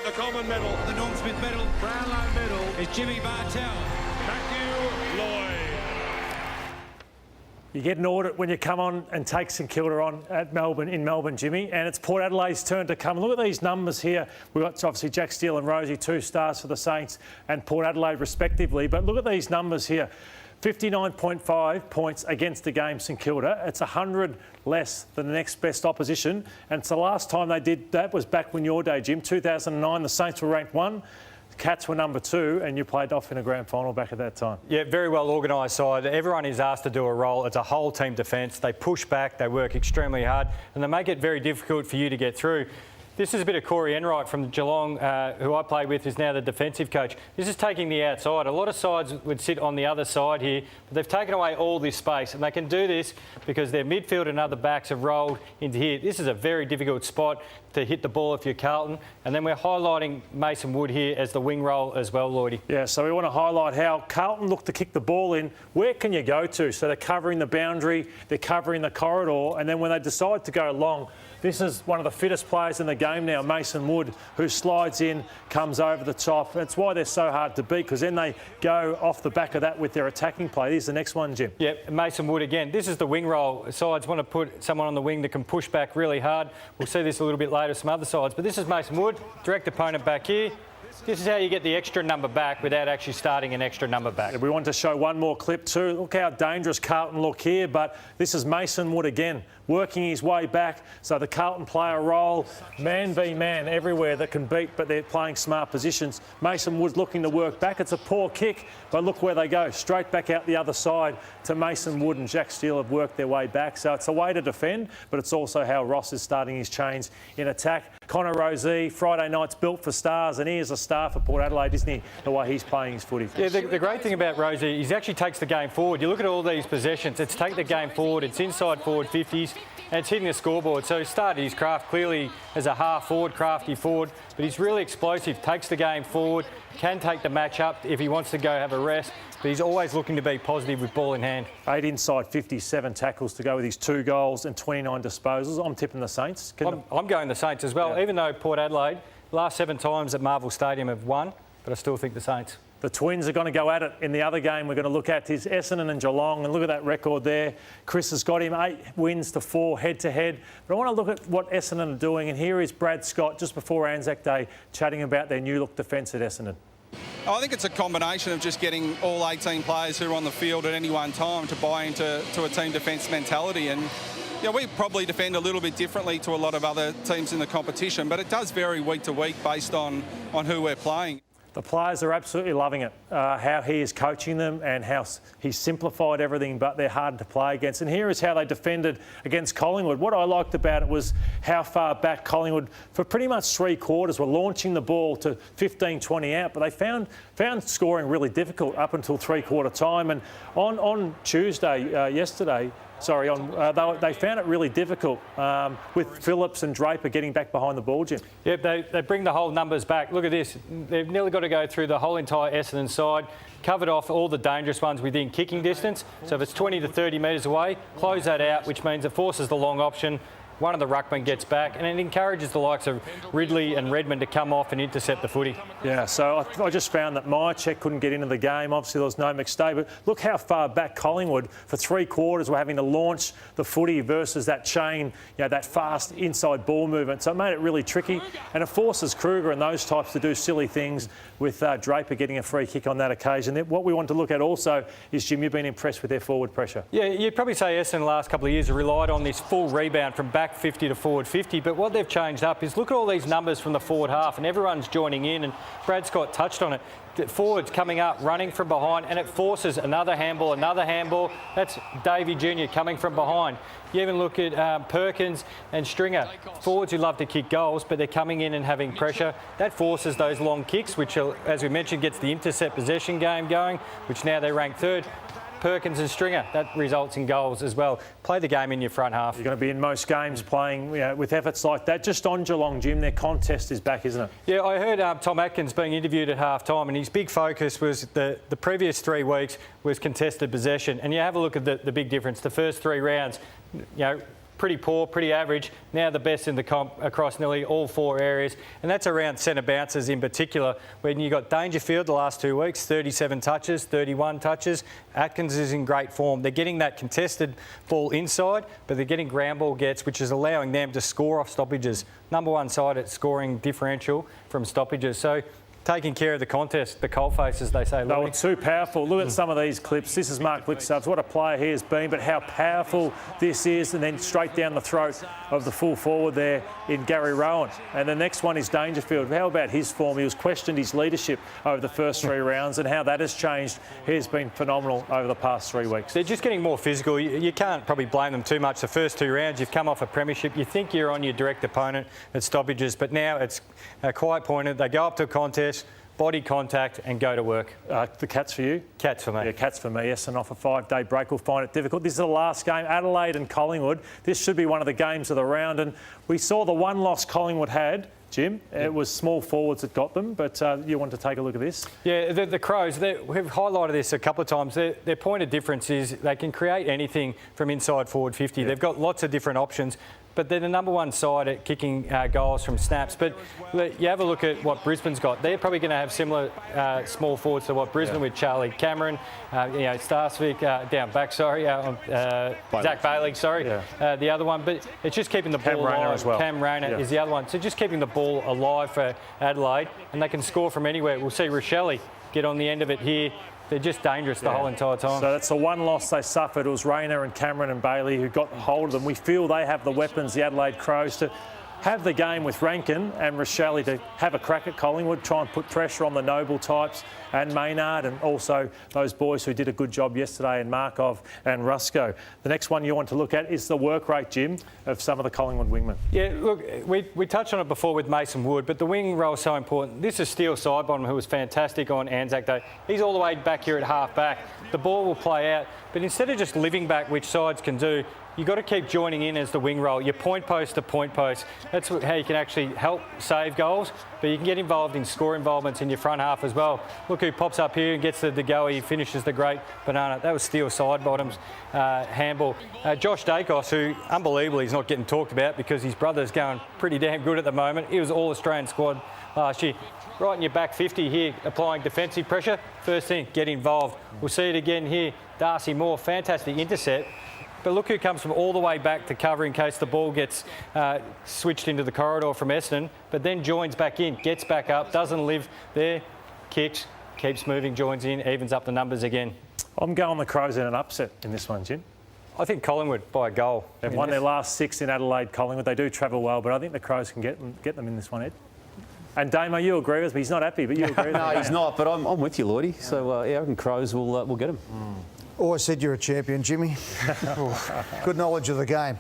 the common medal. The Norm Smith medal. Brownlow medal is Jimmy Bartel. Matthew Lloyd. You get an audit when you come on and take St Kilda on at Melbourne, in Melbourne, Jimmy, and it's Port Adelaide's turn to come. Look at these numbers here. We've got obviously Jack Steele and Rosie, 2 stars for the Saints and Port Adelaide respectively, but look at these numbers here. 59.5 points against the game, St Kilda. It's 100 less than the next best opposition, and it's the last time they did that was back when your day, Jim, 2009. The Saints were ranked 1. Cats were number 2, and you played off in a grand final back at that time. Yeah, very well organised side. Everyone is asked to do a role. It's a whole team defence. They push back, they work extremely hard, and they make it very difficult for you to get through. This is a bit of Corey Enright from Geelong, who I played with, who's now the defensive coach. This is taking the outside. A lot of sides would sit on the other side here, but they've taken away all this space, and they can do this because their midfield and other backs have rolled into here. This is a very difficult spot to hit the ball if you're Carlton, and then we're highlighting Mason Wood here as the wing role as well, Lloydie. Yeah, so we want to highlight how Carlton look to kick the ball in. Where can you go to? So they're covering the boundary, they're covering the corridor, and then when they decide to go long, this is one of the fittest players in the game now, Mason Wood, who slides in, comes over the top. That's why they're so hard to beat, because then they go off the back of that with their attacking play. Here's the next one, Jim. Yeah, Mason Wood again. This is the wing role. Sides want to put someone on the wing that can push back really hard. We'll see this a little bit later, some other sides. But this is Mason Wood, direct opponent back here. This is how you get the extra number back without actually starting an extra number back. We want to show one more clip too. Look how dangerous Carlton look here, but this is Mason Wood again, working his way back. So the Carlton player role, man v man everywhere that can beat, but they're playing smart positions. Mason Wood looking to work back. It's a poor kick, but look where they go. Straight back out the other side to Mason Wood, and Jack Steele have worked their way back. So it's a way to defend, but it's also how Ross is starting his chains in attack. Connor Rosie, Friday night's built for stars, and he is a star for Port Adelaide, isn't he, the way he's playing his footy? Yeah, the great thing about Rosie, he actually takes the game forward. You look at all these possessions, it's take the game forward, it's inside forward 50s, and it's hitting the scoreboard. So he started his craft clearly as a half forward, crafty forward, but he's really explosive, takes the game forward, can take the match up if he wants to go have a rest, but he's always looking to be positive with ball in hand. 8 inside 57 tackles to go with his 2 goals and 29 disposals. I'm tipping the Saints. I'm going the Saints as well, yeah. Even though Port Adelaide, last 7 times at Marvel Stadium have won, but I still think the Saints. The Twins are going to go at it in the other game we're going to look at is Essendon and Geelong, and look at that record there. Chris has got him 8 wins to 4 head-to-head. But I want to look at what Essendon are doing, and here is Brad Scott just before Anzac Day chatting about their new-look defence at Essendon. I think it's a combination of just getting all 18 players who are on the field at any one time to buy into a team defence mentality. And yeah, we probably defend a little bit differently to a lot of other teams in the competition, but it does vary week to week based on who we're playing. The players are absolutely loving it, how he is coaching them and how he's simplified everything, but they're hard to play against. And here is how they defended against Collingwood. What I liked about it was how far back Collingwood, for pretty much 3 quarters, were launching the ball to 15, 20 out, but they found scoring really difficult up until 3-quarter time. And on Tuesday, they found it really difficult with Phillips and Draper getting back behind the ball, Jim. Yep, they bring the whole numbers back. Look at this. They've nearly got to go through the whole entire Essendon side, covered off all the dangerous ones within kicking distance. So if it's 20 to 30 metres away, close that out, which means it forces the long option. One of the ruckmen gets back, and it encourages the likes of Ridley and Redmond to come off and intercept the footy. Yeah, so I just found that Myercheck couldn't get into the game. Obviously, there was no McStay, but look how far back Collingwood, for 3 quarters, were having to launch the footy versus that chain, that fast inside ball movement. So it made it really tricky, and it forces Kruger and those types to do silly things with Draper getting a free kick on that occasion. What we want to look at also is, Jim, you've been impressed with their forward pressure. Yeah, you'd probably say Essendon the last couple of years have relied on this full rebound from back 50 to forward 50, but what they've changed up is look at all these numbers from the forward half, and everyone's joining in, and Brad Scott touched on it. The forwards coming up, running from behind, and it forces another handball. That's Davey Jr. coming from behind. You even look at Perkins and Stringer, forwards who love to kick goals, but they're coming in and having pressure. That forces those long kicks, which, as we mentioned, gets the intercept possession game going, which now they rank 3rd. Perkins and Stringer, that results in goals as well. Play the game in your front half. You're going to be in most games playing with efforts like that. Just on Geelong, Jim, their contest is back, isn't it? Yeah, I heard Tom Atkins being interviewed at half-time, and his big focus was the previous 3 weeks was contested possession. And you have a look at the big difference. The first 3 rounds, pretty poor, pretty average. Now the best in the comp across nearly all 4 areas, and that's around centre bounces in particular. When you got Dangerfield the last 2 weeks, 37 touches, 31 touches. Atkins is in great form. They're getting that contested ball inside, but they're getting ground ball gets, which is allowing them to score off stoppages. Number 1 side at scoring differential from stoppages. So taking care of the contest, the coalface, as they say. They were too powerful. Look at some of these clips. This is Mark Blicavs. What a player he has been, but how powerful this is, and then straight down the throat of the full forward there in Gary Rowan. And the next one is Dangerfield. How about his form? He was questioned his leadership over the first 3 rounds, and how that has changed. He has been phenomenal over the past 3 weeks. They're just getting more physical. You can't probably blame them too much. The first 2 rounds, you've come off a premiership. You think you're on your direct opponent at stoppages, but now it's quite pointed. They go up to a contest, body contact and go to work. The Cats for you? Cats for me. Yeah, Cats for me. Essendon off a 5-day break will find it difficult. This is the last game, Adelaide and Collingwood. This should be one of the games of the round, and we saw the one loss Collingwood had. Jim, it was small forwards that got them, but you want to take a look at this? Yeah, the Crows, we've highlighted this a couple of times. Their point of difference is they can create anything from inside forward 50. They've got lots of different options, but they're the number 1 side at kicking goals from snaps. But you have a look at what Brisbane's got. They're probably going to have similar small forwards to what Brisbane with Charlie Cameron, Starsvik down back, Zach Bailey, the other one. But it's just keeping the ball alive. As well. Cam Rayner is the other one. So just keeping the ball alive for Adelaide, and they can score from anywhere. We'll see Rochelle get on the end of it here. They're just dangerous the whole entire time. So that's the one loss they suffered. It was Rayner and Cameron and Bailey who got hold of them. We feel they have the weapons, the Adelaide Crows, to have the game with Rankin and Rochelle to have a crack at Collingwood, try and put pressure on the Noble types and Maynard, and also those boys who did a good job yesterday in Markov and Rusco. The next one you want to look at is the work rate, Jim, of some of the Collingwood wingmen. Yeah, look, we touched on it before with Mason Wood, but the wing role is so important. This is Steele Sidebottom, who was fantastic on Anzac Day. He's all the way back here at half back. The ball will play out, but instead of just living back, which sides can do, you've got to keep joining in as the wing role. Your point post to point post. That's how you can actually help save goals, but you can get involved in score involvements in your front half as well. Look who pops up here and gets the go. He finishes the great banana. That was Steele Sidebottom's handball. Josh Dacos, who unbelievably is not getting talked about because his brother's going pretty damn good at the moment. He was all-Australian squad last year. Right in your back 50 here, applying defensive pressure. First thing, get involved. We'll see it again here. Darcy Moore, fantastic intercept. But look who comes from all the way back to cover in case the ball gets switched into the corridor from Essendon, but then joins back in, gets back up, doesn't live there, kicks, keeps moving, joins in, evens up the numbers again. I'm going the Crows in an upset in this one, Jim. I think Collingwood by a goal. They've won their last 6 in Adelaide, Collingwood. They do travel well, but I think the Crows can get them in this one, Ed. And Damo, you agree with me? He's not happy, but you agree with me? No, he's not, but I'm with you, Lloydie. So, I reckon Crows will get him. Always said you're a champion, Jimmy. Good knowledge of the game.